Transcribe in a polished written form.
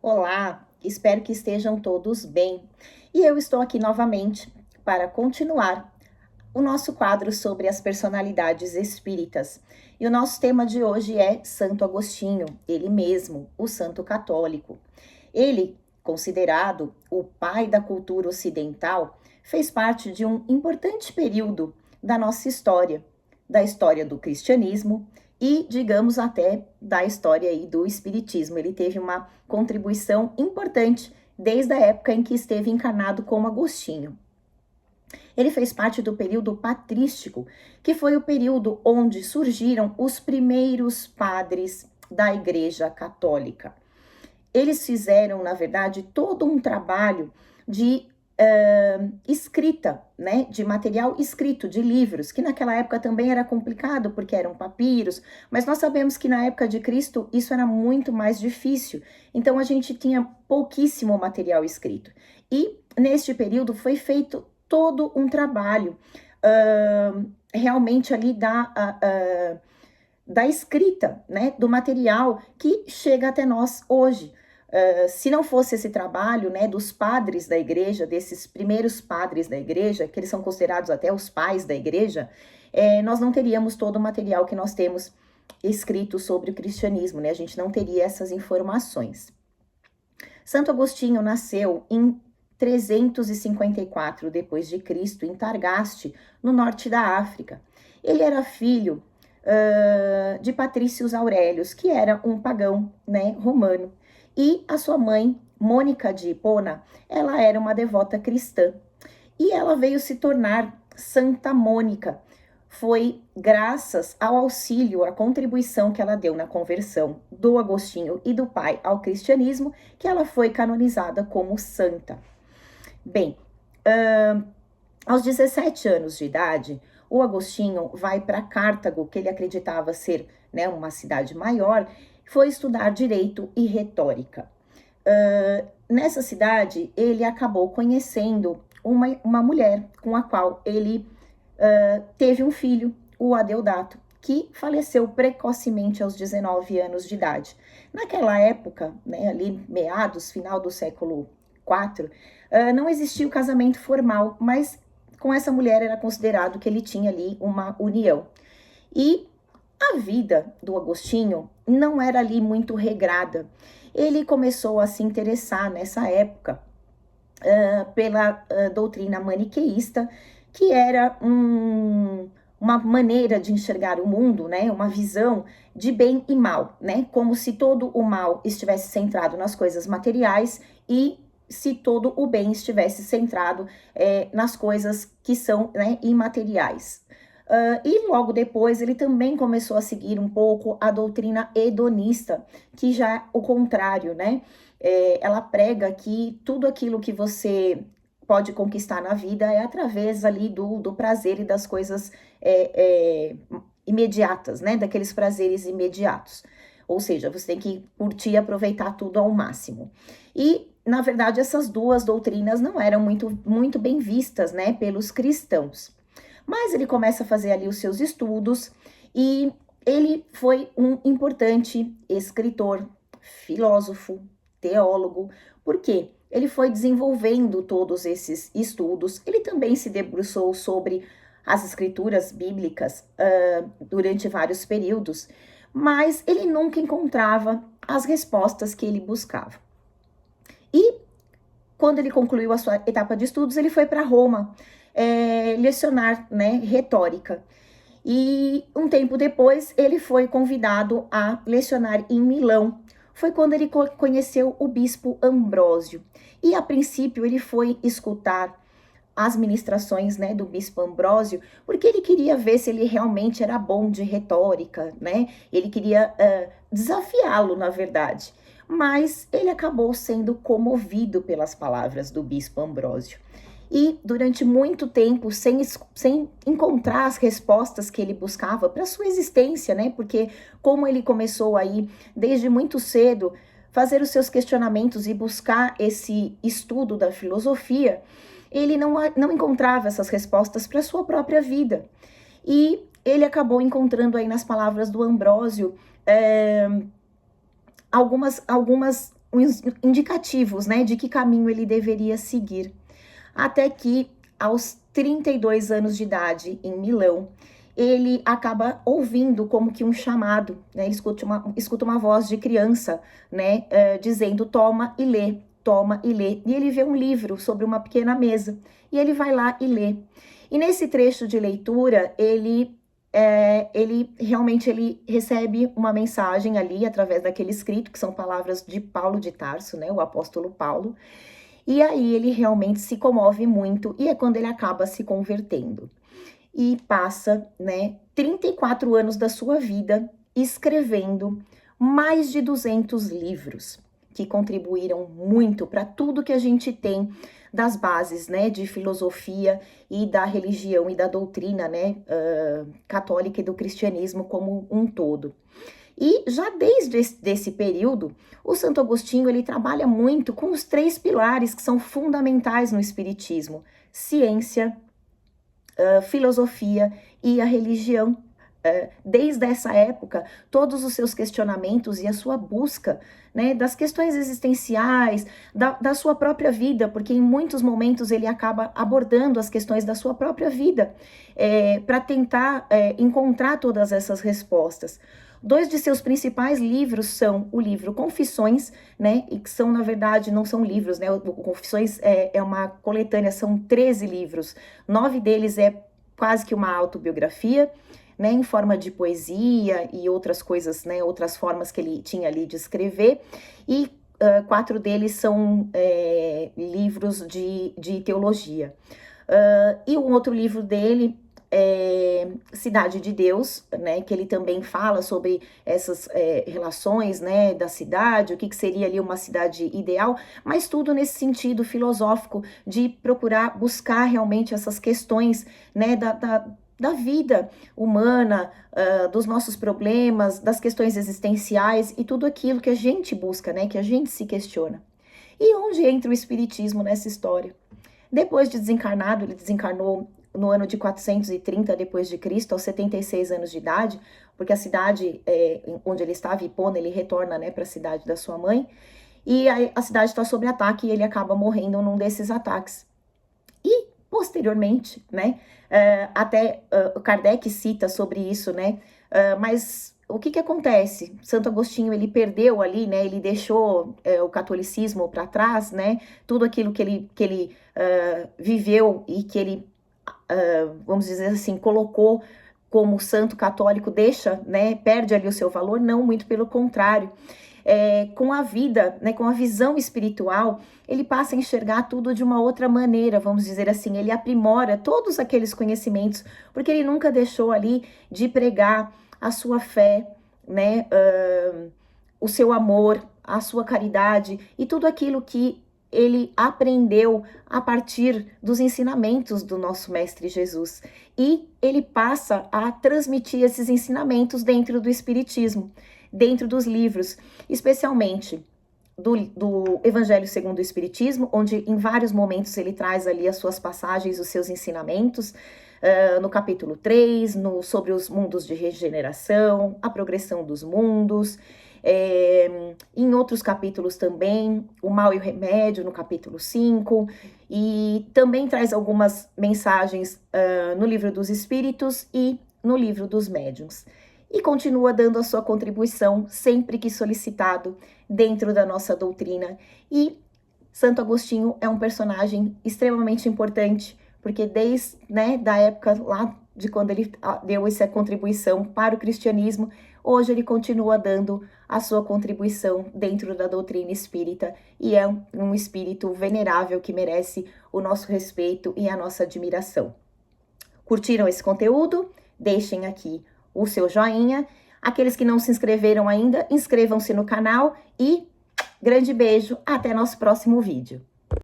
Olá, espero que estejam todos bem. E eu estou aqui novamente para continuar o nosso quadro sobre as personalidades espíritas. E o nosso tema de hoje é Santo Agostinho, ele mesmo, o santo católico. Ele, considerado o pai da cultura ocidental, fez parte de um importante período da nossa história, da história do cristianismo e, digamos, até da história aí do espiritismo. Ele teve uma contribuição importante desde a época em que esteve encarnado como Agostinho. Ele fez parte do período patrístico, que foi o período onde surgiram os primeiros padres da Igreja Católica. Eles fizeram, na verdade, todo um trabalho de escrita, né, de material escrito, de livros, que naquela época também era complicado, porque eram papiros, mas nós sabemos que na época de Cristo isso era muito mais difícil, então a gente tinha pouquíssimo material escrito. E neste período foi feito todo um trabalho realmente ali da escrita, né, do material que chega até nós hoje. Se não fosse esse trabalho, né, dos padres da igreja, desses primeiros padres da igreja, que eles são considerados até os pais da igreja, nós não teríamos todo o material que nós temos escrito sobre o cristianismo, né? A gente não teria essas informações. Santo Agostinho nasceu em 354 depois de Cristo, em Targaste, no norte da África. Ele era filho de Patrícios Aurélios, que era um pagão, né, romano. E a sua mãe, Mônica de Hipona, ela era uma devota cristã. E ela veio se tornar Santa Mônica. Foi graças ao auxílio, à contribuição que ela deu na conversão do Agostinho e do pai ao cristianismo, que ela foi canonizada como santa. Bem, aos 17 anos de idade, o Agostinho vai para Cartago, que ele acreditava ser, né, uma cidade maior, foi estudar direito e retórica. Nessa cidade, ele acabou conhecendo uma mulher com a qual ele teve um filho, o Adeodato, que faleceu precocemente aos 19 anos de idade. Naquela época, né, ali meados, final do século IV, não existia o casamento formal, mas com essa mulher era considerado que ele tinha ali uma união. E a vida do Agostinho não era ali muito regrada. Ele começou a se interessar nessa época pela doutrina maniqueísta, que era uma maneira de enxergar o mundo, né? Uma visão de bem e mal, né? Como se todo o mal estivesse centrado nas coisas materiais e se todo o bem estivesse centrado nas coisas que são, né, imateriais. E logo depois ele também começou a seguir um pouco a doutrina hedonista, que já é o contrário, né? Ela prega que tudo aquilo que você pode conquistar na vida é através ali do prazer e das coisas imediatas, né? Daqueles prazeres imediatos. Ou seja, você tem que curtir e aproveitar tudo ao máximo. E, na verdade, essas duas doutrinas não eram muito bem vistas, né, pelos cristãos. Mas ele começa a fazer ali os seus estudos e ele foi um importante escritor, filósofo, teólogo. Por quê? Ele foi desenvolvendo todos esses estudos. Ele também se debruçou sobre as escrituras bíblicas durante vários períodos, mas ele nunca encontrava as respostas que ele buscava. E quando ele concluiu a sua etapa de estudos, ele foi para Roma lecionar, né, retórica. E um tempo depois, ele foi convidado a lecionar em Milão. Foi quando ele conheceu o bispo Ambrósio. E a princípio ele foi escutar as ministrações, né, do bispo Ambrósio, porque ele queria ver se ele realmente era bom de retórica, né? Ele queria desafiá-lo, na verdade. Mas ele acabou sendo comovido pelas palavras do bispo Ambrósio. E durante muito tempo, sem encontrar as respostas que ele buscava para sua existência, né? Porque como ele começou aí, desde muito cedo, fazer os seus questionamentos e buscar esse estudo da filosofia, ele não encontrava essas respostas para sua própria vida. E ele acabou encontrando aí nas palavras do Ambrósio algumas uns indicativos, né, de que caminho ele deveria seguir. Até que, aos 32 anos de idade, em Milão, ele acaba ouvindo como que um chamado, né? Ele escuta uma voz de criança, né, dizendo: toma e lê, toma e lê. E ele vê um livro sobre uma pequena mesa, e ele vai lá e lê. E nesse trecho de leitura, ele realmente recebe uma mensagem ali, através daquele escrito, que são palavras de Paulo de Tarso, né, o apóstolo Paulo. E aí ele realmente se comove muito, e é quando ele acaba se convertendo. E passa, né, 34 anos da sua vida escrevendo mais de 200 livros, que contribuíram muito para tudo que a gente tem das bases, né, de filosofia e da religião e da doutrina, né, católica e do cristianismo como um todo. E já desde esse período, o Santo Agostinho ele trabalha muito com os 3 pilares que são fundamentais no Espiritismo: ciência, filosofia e a religião. Desde essa época, todos os seus questionamentos e a sua busca, né, das questões existenciais, da sua própria vida, porque em muitos momentos ele acaba abordando as questões da sua própria vida, para tentar encontrar todas essas respostas. 2 de seus principais livros são o livro Confissões, né, e que são, na verdade, não são livros, né, o Confissões é uma coletânea, são 13 livros, 9 deles é quase que uma autobiografia, né, em forma de poesia e outras coisas, né, outras formas que ele tinha ali de escrever, e 4 deles são livros de teologia. E um outro livro dele é Cidade de Deus, né, que ele também fala sobre essas relações, né, da cidade, o que seria ali uma cidade ideal, mas tudo nesse sentido filosófico de procurar buscar realmente essas questões, né, da vida humana, dos nossos problemas, das questões existenciais e tudo aquilo que a gente busca, né, que a gente se questiona. E onde entra o Espiritismo nessa história? Depois de desencarnado, ele desencarnou no ano de 430 depois de Cristo, aos 76 anos de idade, porque a cidade onde ele estava, Hipona, ele retorna, né, para a cidade da sua mãe, e a cidade está sob ataque e ele acaba morrendo num desses ataques. E, posteriormente, né, até Kardec cita sobre isso, né, mas o que acontece? Santo Agostinho, ele perdeu ali, né, ele deixou o catolicismo para trás, né, tudo aquilo que ele viveu e que ele, vamos dizer assim, colocou como santo católico, deixa, né, perde ali o seu valor? Não, muito pelo contrário. Com a vida, né, com a visão espiritual, ele passa a enxergar tudo de uma outra maneira, vamos dizer assim, ele aprimora todos aqueles conhecimentos, porque ele nunca deixou ali de pregar a sua fé, né, o seu amor, a sua caridade e tudo aquilo que ele aprendeu a partir dos ensinamentos do nosso Mestre Jesus. E ele passa a transmitir esses ensinamentos dentro do Espiritismo, dentro dos livros, especialmente do Evangelho segundo o Espiritismo, onde em vários momentos ele traz ali as suas passagens, os seus ensinamentos, no capítulo 3, sobre os mundos de regeneração, a progressão dos mundos, em outros capítulos também, o mal e o remédio, no capítulo 5, e também traz algumas mensagens no livro dos Espíritos e no livro dos Médiuns. E continua dando a sua contribuição sempre que solicitado dentro da nossa doutrina. E Santo Agostinho é um personagem extremamente importante, porque desde, né, da época lá de quando ele deu essa contribuição para o cristianismo, hoje ele continua dando a sua contribuição dentro da doutrina espírita e é um espírito venerável que merece o nosso respeito e a nossa admiração. Curtiram esse conteúdo? Deixem aqui o seu joinha. Aqueles que não se inscreveram ainda, inscrevam-se no canal e grande beijo, até nosso próximo vídeo.